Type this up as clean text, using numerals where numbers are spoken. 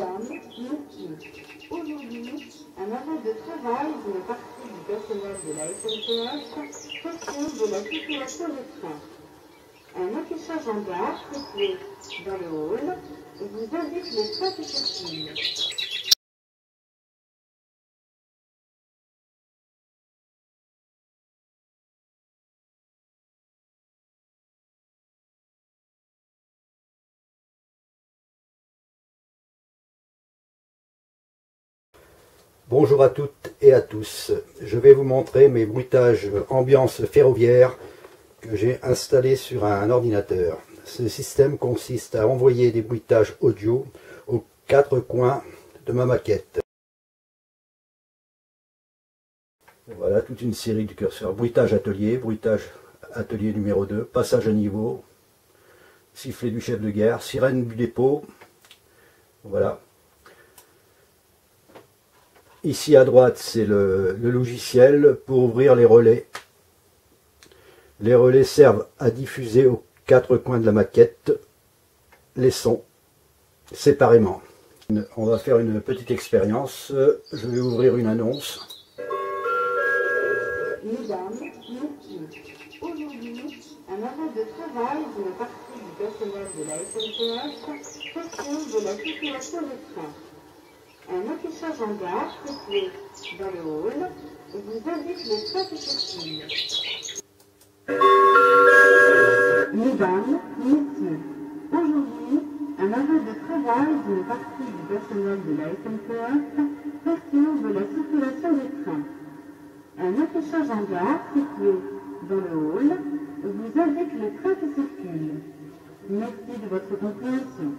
Mesdames, Messieurs, aujourd'hui, un arrêt de travail d'une partie du personnel de la SNCF s'assure de la circulation des trains. Un affichage en gare situé dans le hall vous indique les trains qui circulent. Bonjour à toutes et à tous. Je vais vous montrer mes bruitages ambiance ferroviaire que j'ai installés sur un ordinateur. Ce système consiste à envoyer des bruitages audio aux quatre coins de ma maquette. Voilà toute une série de curseurs. Bruitage atelier numéro 2, passage à niveau, sifflet du chef de gare, sirène du dépôt. Voilà. Ici à droite, c'est le logiciel pour ouvrir les relais. Les relais servent à diffuser aux quatre coins de la maquette les sons séparément. On va faire une petite expérience. Je vais ouvrir une annonce. Mesdames, Messieurs, aujourd'hui, un arrêt de travail d'une partie du personnel de la SNCF s'assure de la circulation des trains. Un affichage en gare situé dans le hall vous indique les trains qui circulent. Mesdames, Messieurs, aujourd'hui, un arrêt de travail d'une partie du personnel de la SNCF s'assure de la circulation des trains. Un affichage en gare situé dans le hall vous indique les trains qui circulent. Merci de votre compréhension.